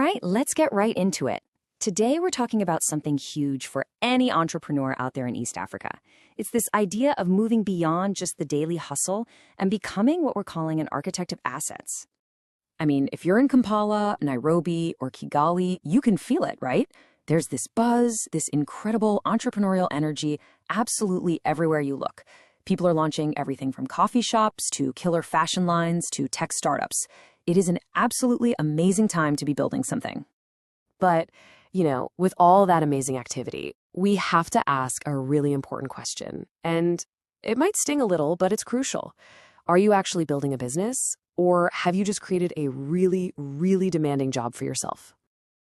right, let's get right into it. Today, we're talking about something huge for any entrepreneur out there in East Africa. It's this idea of moving beyond just the daily hustle and becoming what we're calling an architect of assets. I mean, if you're in Kampala, Nairobi, or Kigali, you can feel it, right? There's this buzz, this incredible entrepreneurial energy absolutely everywhere you look. People are launching everything from coffee shops to killer fashion lines to tech startups. It is an absolutely amazing time to be building something. But, with all that amazing activity, we have to ask a really important question. And it might sting a little, but it's crucial. Are you actually building a business? Or have you just created a really, really demanding job for yourself?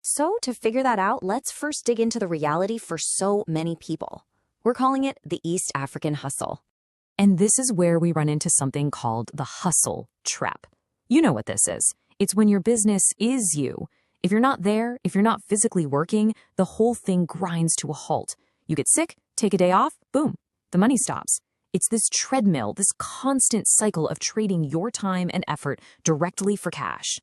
So to figure that out, let's first dig into the reality for so many people. We're calling it the East African hustle. And this is where we run into something called the hustle trap. You know what this is. It's when your business is you. If you're not there, if you're not physically working, the whole thing grinds to a halt. You get sick, take a day off, boom, the money stops. It's this treadmill, this constant cycle of trading your time and effort directly for cash.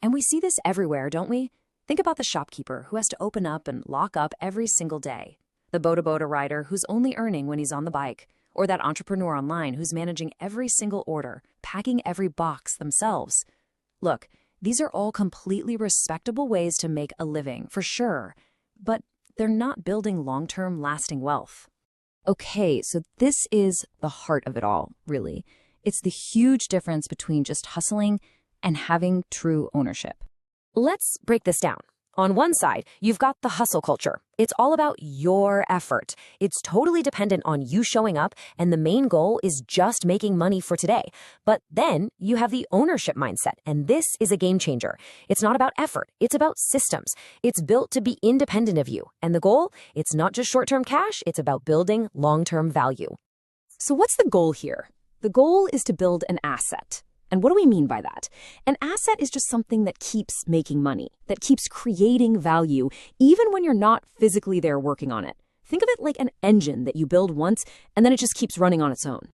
And we see this everywhere, don't we? Think about the shopkeeper who has to open up and lock up every single day. The boda rider who's only earning when he's on the bike. Or that entrepreneur online who's managing every single order, packing every box themselves. Look, these are all completely respectable ways to make a living, for sure. But they're not building long-term lasting wealth. Okay, so this is the heart of it all, really. It's the huge difference between just hustling and having true ownership. Let's break this down. On one side, you've got the hustle culture. It's all about your effort. It's totally dependent on you showing up, and the main goal is just making money for today. But then you have the ownership mindset, and this is a game changer. It's not about effort. It's about systems. It's built to be independent of you. And the goal, it's not just short-term cash. It's about building long-term value. So what's the goal here? The goal is to build an asset. And what do we mean by that? An asset is just something that keeps making money, that keeps creating value, even when you're not physically there working on it. Think of it like an engine that you build once, and then it just keeps running on its own.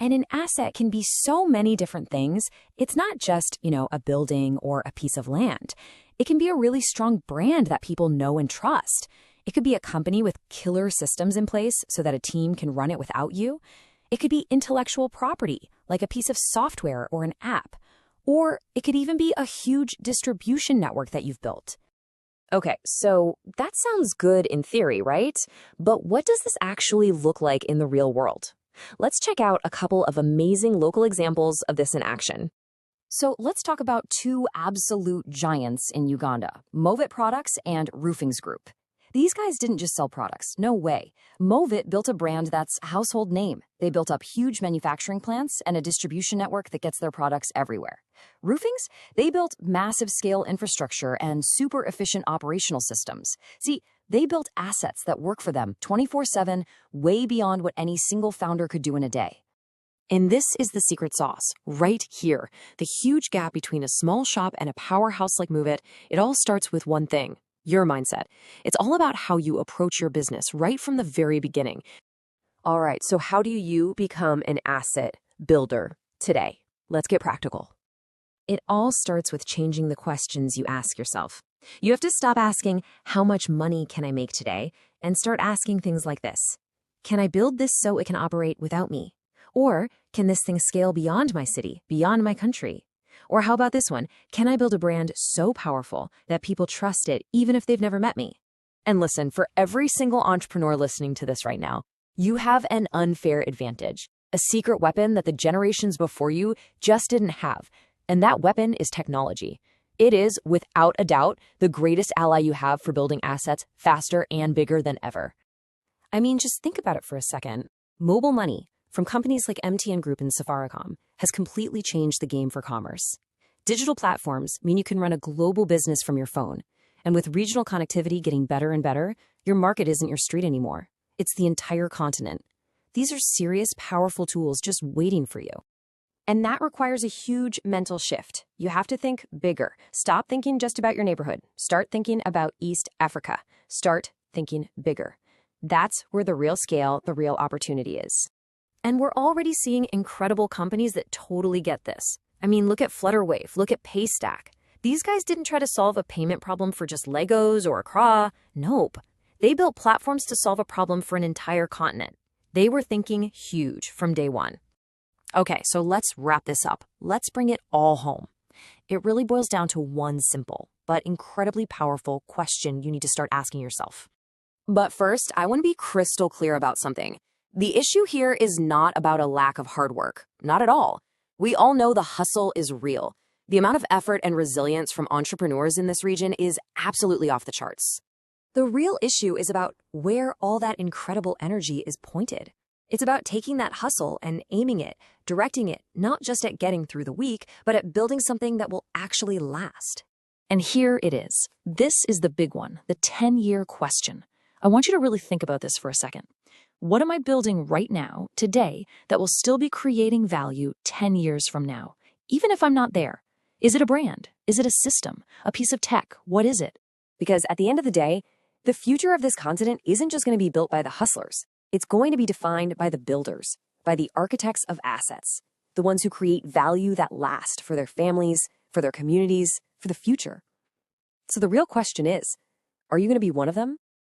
And an asset can be so many different things. It's not just, a building or a piece of land. It can be a really strong brand that people know and trust. It could be a company with killer systems in place so that a team can run it without you. It could be intellectual property, like a piece of software or an app. Or it could even be a huge distribution network that you've built. Okay, so that sounds good in theory, right? But what does this actually look like in the real world? Let's check out a couple of amazing local examples of this in action. So let's talk about two absolute giants in Uganda, Movit Products and Roofings Group. These guys didn't just sell products. No way. Movit built a brand that's a household name. They built up huge manufacturing plants and a distribution network that gets their products everywhere. Roofings? They built massive scale infrastructure and super efficient operational systems. See, they built assets that work for them 24/7, way beyond what any single founder could do in a day. And this is the secret sauce, right here. The huge gap between a small shop and a powerhouse like Movit, it all starts with one thing. Your mindset. It's all about how you approach your business right from the very beginning. All right, so how do you become an asset builder today? Let's get practical. It all starts with changing the questions you ask yourself. You have to stop asking, how much money can I make today? And start asking things like this. Can I build this so it can operate without me? Or can this thing scale beyond my city, beyond my country? Or how about this one? Can I build a brand so powerful that people trust it even if they've never met me? And listen, for every single entrepreneur listening to this right now, you have an unfair advantage, a secret weapon that the generations before you just didn't have. And that weapon is technology. It is, without a doubt, the greatest ally you have for building assets faster and bigger than ever. I mean, just think about it for a second. Mobile money, from companies like MTN Group and Safaricom, has completely changed the game for commerce. Digital platforms mean you can run a global business from your phone. And with regional connectivity getting better and better, your market isn't your street anymore. It's the entire continent. These are serious, powerful tools just waiting for you. And that requires a huge mental shift. You have to think bigger. Stop thinking just about your neighborhood. Start thinking about East Africa. Start thinking bigger. That's where the real scale, the real opportunity is. And we're already seeing incredible companies that totally get this. I mean, look at Flutterwave, look at Paystack. These guys didn't try to solve a payment problem for just Legos or Accra. Nope. They built platforms to solve a problem for an entire continent. They were thinking huge from day one. Okay, so let's wrap this up. Let's bring it all home. It really boils down to one simple but incredibly powerful question you need to start asking yourself. But first, I want to be crystal clear about something. The issue here is not about a lack of hard work. Not at all. We all know the hustle is real. The amount of effort and resilience from entrepreneurs in this region is absolutely off the charts. The real issue is about where all that incredible energy is pointed. It's about taking that hustle and aiming it, directing it, not just at getting through the week, but at building something that will actually last. And here it is. This is the big one, the 10-year question. I want you to really think about this for a second. What am I building right now, today, that will still be creating value 10 years from now, even if I'm not there? Is it a brand? Is it a system? A piece of tech? What is it? Because at the end of the day, the future of this continent isn't just going to be built by the hustlers. It's going to be defined by the builders, by the architects of assets, the ones who create value that lasts for their families, for their communities, for the future. So the real question is, are you going to be one of them?